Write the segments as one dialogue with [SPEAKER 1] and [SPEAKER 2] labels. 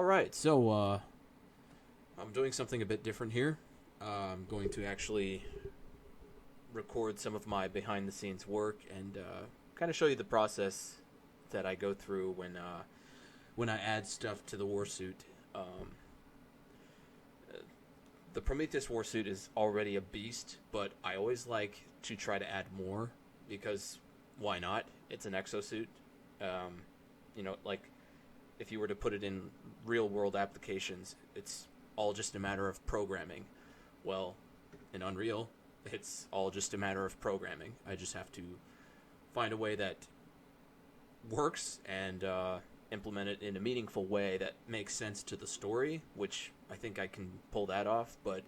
[SPEAKER 1] Alright, so I'm doing something a bit different here. I'm going to actually record some of my behind the scenes work and kind of show you the process that I go through when I add stuff to the warsuit. The Prometheus warsuit is already a beast, but I always like to try to add more because why not? It's an exosuit. Like if you were to put it in real world applications, it's all just a matter of programming. Well, in Unreal, it's all just a matter of programming. I just have to find a way that works and implement it in a meaningful way that makes sense to the story, which I think I can pull that off. But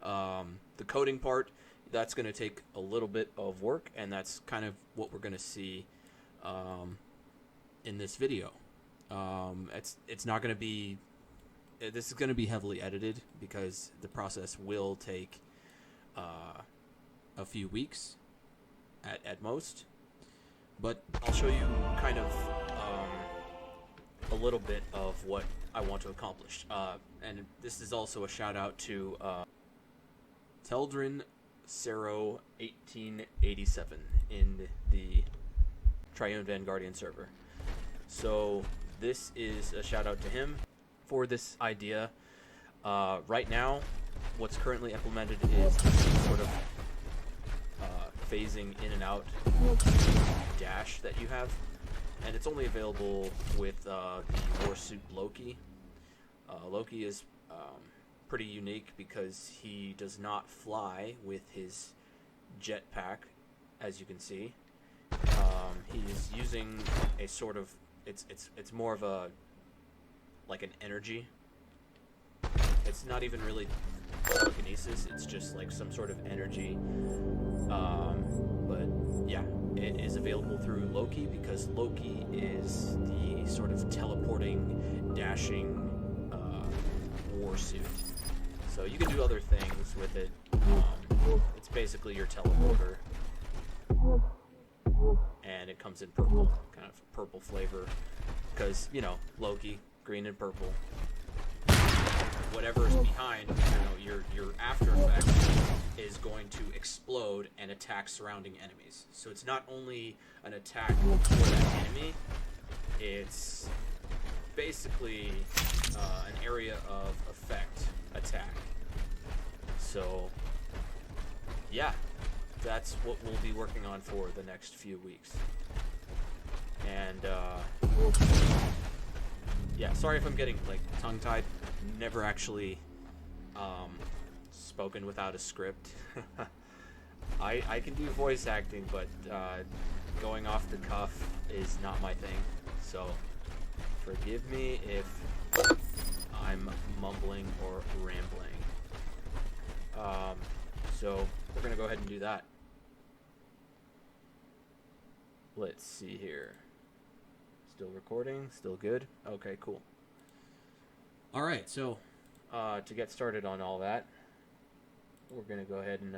[SPEAKER 1] the coding part, that's going to take a little bit of work, and that's kind of what we're going to see in this video. It's not going to be... This is going to be heavily edited because the process will take a few weeks at most. But I'll show you kind of a little bit of what I want to accomplish. And this is also a shout out to Teldrin Cero 1887 in the Triune Vanguardian server. So this is a shout out to him for this idea. Right now, what's currently implemented is sort of phasing in and out dash that you have, and it's only available with the warsuit Loki. Loki is pretty unique because he does not fly with his jetpack, as you can see. He's using a sort of it's more of a like an energy. It's not even really telekinesis, it's just like some sort of energy. But yeah, it is available through Loki because Loki is the sort of teleporting, dashing warsuit. So you can do other things with it. It's basically your teleporter. And it comes in purple, kind of purple flavor. Because, Loki, green and purple. Whatever is behind, your after effect is going to explode and attack surrounding enemies. So it's not only an attack for that enemy, it's basically an area of effect attack. So, yeah, that's what we'll be working on for the next few weeks. And, yeah, sorry if I'm getting, tongue-tied. Never actually spoken without a script. I can do voice acting, but going off the cuff is not my thing. So forgive me if I'm mumbling or rambling. So we're going to go ahead and do that. Let's see here. Still recording? Still good? Okay, cool. Alright, so to get started on all that, we're going to go ahead and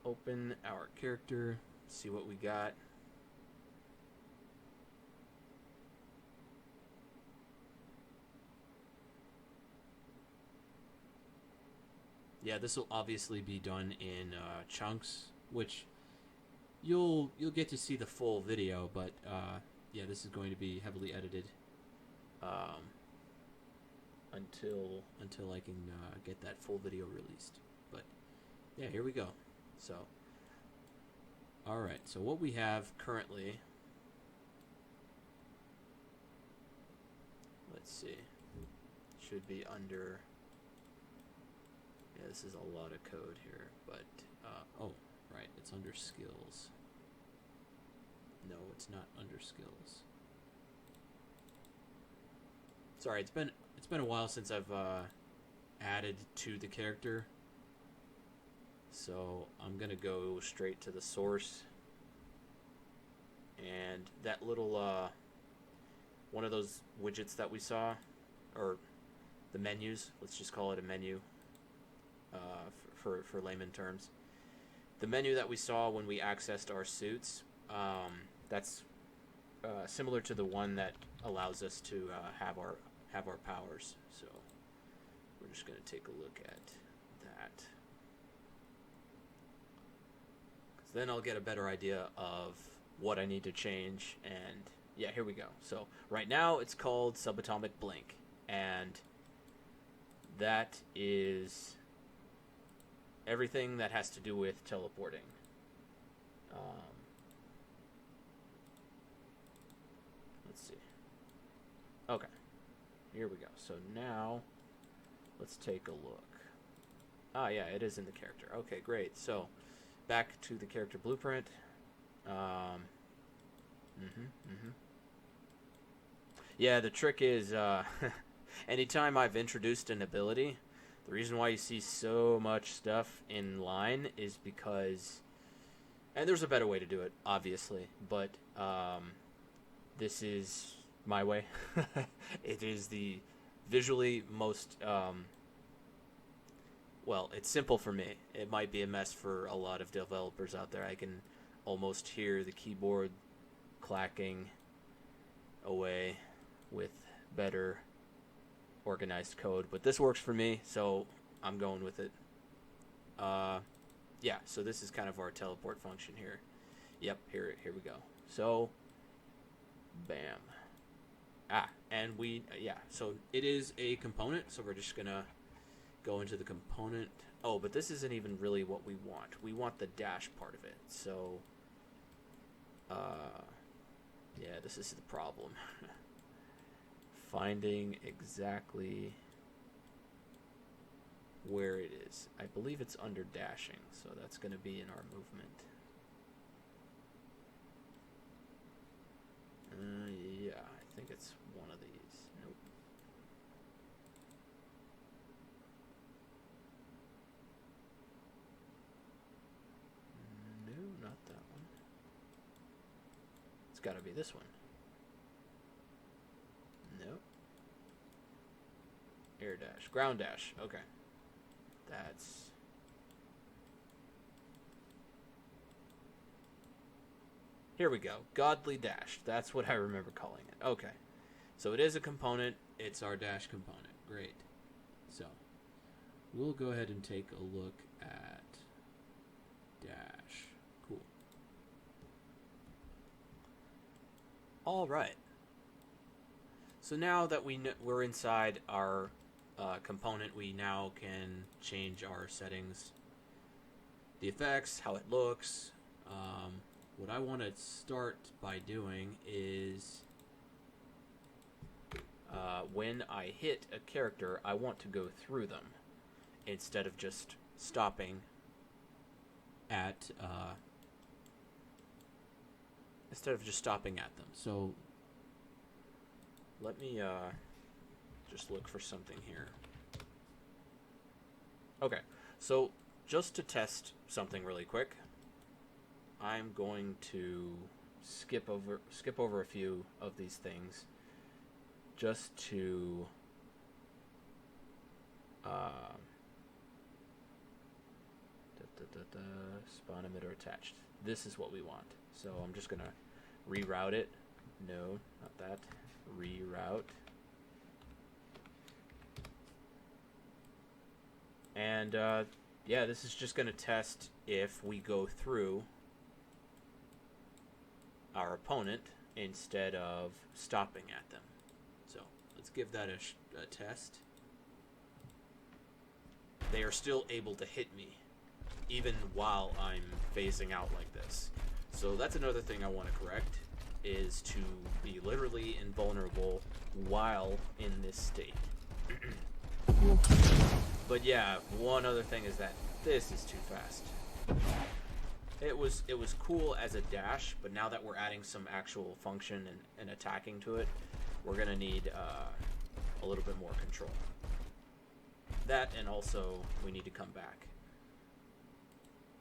[SPEAKER 1] open our character, see what we got. Yeah, this will obviously be done in chunks, which you'll get to see the full video, but yeah, this is going to be heavily edited until I can get that full video released. But yeah, here we go. So, alright, so what we have currently, let's see, should be under, yeah, this is a lot of code here, but, oh, right, it's under skills. No, it's not under skills. Sorry, it's been a while since I've added to the character, so I'm gonna go straight to the source. And that little one of those widgets that we saw, or the menus, let's just call it a menu for layman terms. The menu that we saw when we accessed our suits, that's similar to the one that allows us to have have our powers. So we're just going to take a look at that. 'Cause then I'll get a better idea of what I need to change. And yeah, here we go. So right now it's called subatomic blink. And that is everything that has to do with teleporting. Let's see. Okay. Here we go. So now, let's take a look. Ah, yeah, it is in the character. Okay, great. So, back to the character blueprint. Yeah, the trick is, anytime I've introduced an ability, the reason why you see so much stuff in line is because, and there's a better way to do it, obviously, but this is my way. It is the visually most, well, it's simple for me. It might be a mess for a lot of developers out there. I can almost hear the keyboard clacking away with better organized code, but this works for me, so I'm going with it. Yeah, so this is kind of our teleport function here. Yep, here we go. So, bam. And so it is a component, so we're just gonna go into the component. Oh, but this isn't even really what we want. We want the dash part of it. So, yeah, this is the problem. Finding exactly where it is. I believe it's under dashing, so that's going to be in our movement. Yeah, I think it's one of these. Nope. No, not that one. It's got to be this one. Nope. Air dash. Ground dash. Okay. That's... Here we go. Godly dash. That's what I remember calling it. Okay. So it is a component. It's our dash component. Great. So we'll go ahead and take a look at dash. Cool. All right. So now that we're inside our component, we now can change our settings, the effects, how it looks. What I want to start by doing is when I hit a character, I want to go through them instead of just stopping at them. So let me just look for something here. Okay, so just to test something really quick, I'm going to skip over a few of these things just to spawn emitter attached. This is what we want. So I'm just gonna reroute it. No, not that. Reroute. And yeah, this is just gonna test if we go through our opponent instead of stopping at them. So let's give that a test. They are still able to hit me even while I'm phasing out like this. So that's another thing I want to correct, is to be literally invulnerable while in this state. But yeah, one other thing is that this is too fast. It was cool as a dash, but now that we're adding some actual function and attacking to it, we're going to need a little bit more control. That, and also we need to come back.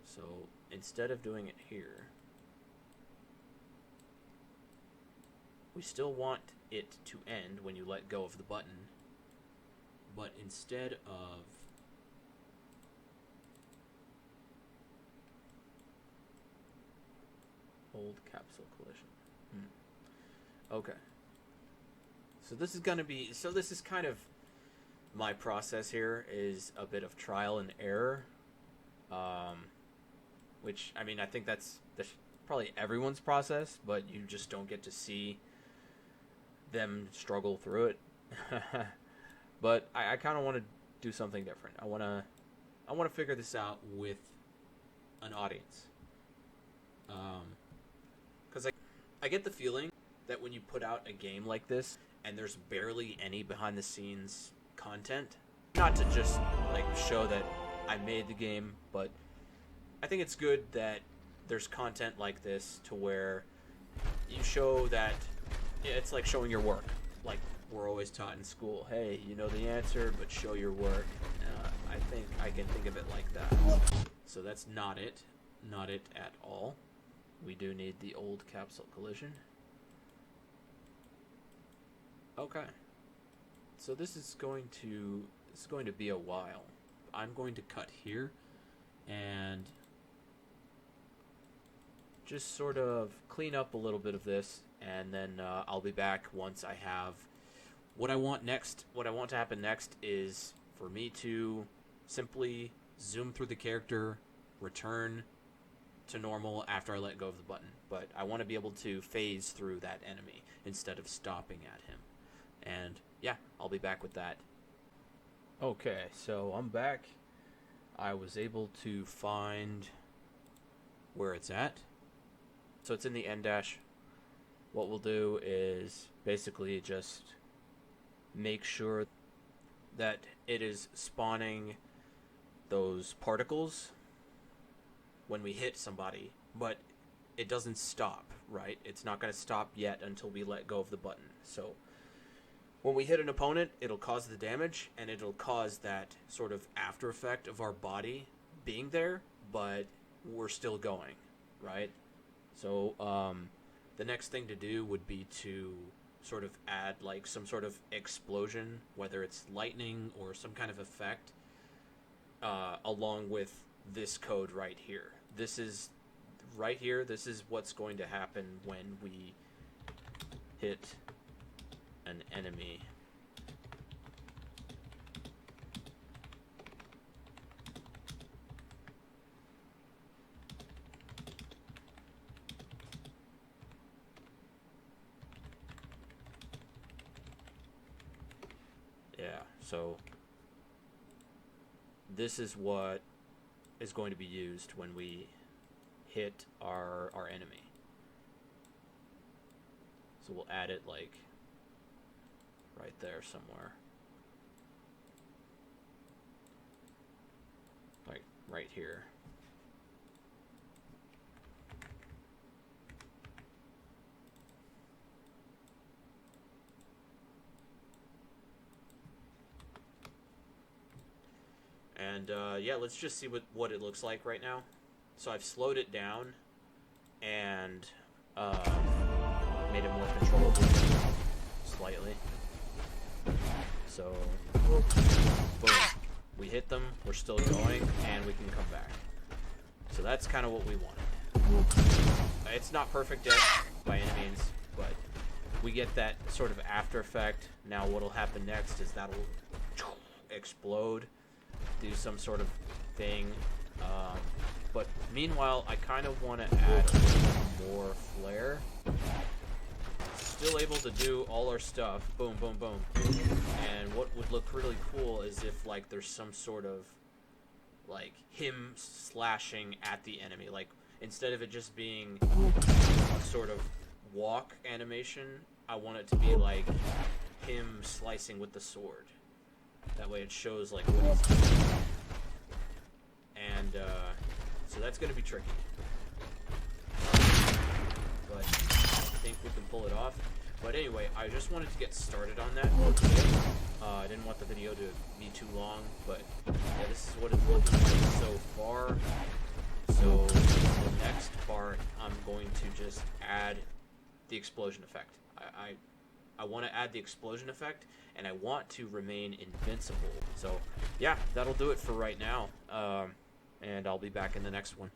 [SPEAKER 1] So instead of doing it here, we still want it to end when you let go of the button, but instead of hold capsule collision. Okay. So this is gonna be, so this is kind of my process here, is a bit of trial and error. Which, I mean, I think that's probably everyone's process, but you just don't get to see them struggle through it. But I kind of want to do something different. I want to figure this out with an audience. Because I get the feeling that when you put out a game like this and there's barely any behind the scenes content, not to just like show that I made the game, but I think it's good that there's content like this to where you show that it's like showing your work. Like we're always taught in school, hey, you know the answer, but show your work. I think I can think of it like that. So that's not it at all. We do need the old capsule collision. Okay. So this is going to be a while. I'm going to cut here and just sort of clean up a little bit of this, and then I'll be back once I have what I want next. What I want to happen next is for me to simply zoom through the character, return to normal after I let go of the button. But I want to be able to phase through that enemy instead of stopping at him. And yeah, I'll be back with that. Okay, so I'm back. I was able to find where it's at. So it's in the end dash. What we'll do is basically just make sure that it is spawning those particles when we hit somebody, but it doesn't stop, right? It's not going to stop yet until we let go of the button. So when we hit an opponent, it'll cause the damage, and it'll cause that sort of after effect of our body being there, but we're still going, right? So the next thing to do would be to sort of add like some sort of explosion, whether it's lightning or some kind of effect, along with this code right here. This is right here. This is what's going to happen when we hit an enemy. Yeah, so this is what is going to be used when we hit our enemy. So we'll add it like right there somewhere. Like right here. And yeah, let's just see what it looks like right now. So I've slowed it down and made it more controllable slightly. So, boom. We hit them, we're still going, and we can come back. So that's kind of what we wanted. It's not perfect yet, by any means, but we get that sort of after effect. Now what'll happen next is that'll explode, do some sort of thing. But meanwhile, I kind of want to add a little more flair. Still able to do all our stuff. Boom, boom, boom. And what would look really cool is if like there's some sort of like him slashing at the enemy. Like instead of it just being a sort of walk animation, I want it to be like him slicing with the sword. That way it shows like what he's doing. And so that's going to be tricky. But I think we can pull it off. But anyway, I just wanted to get started on that today. I didn't want the video to be too long, but yeah, this is what it's looking like so far. So the next part, I'm going to just add the explosion effect. I want to add the explosion effect, and I want to remain invincible. So yeah, that'll do it for right now. And I'll be back in the next one.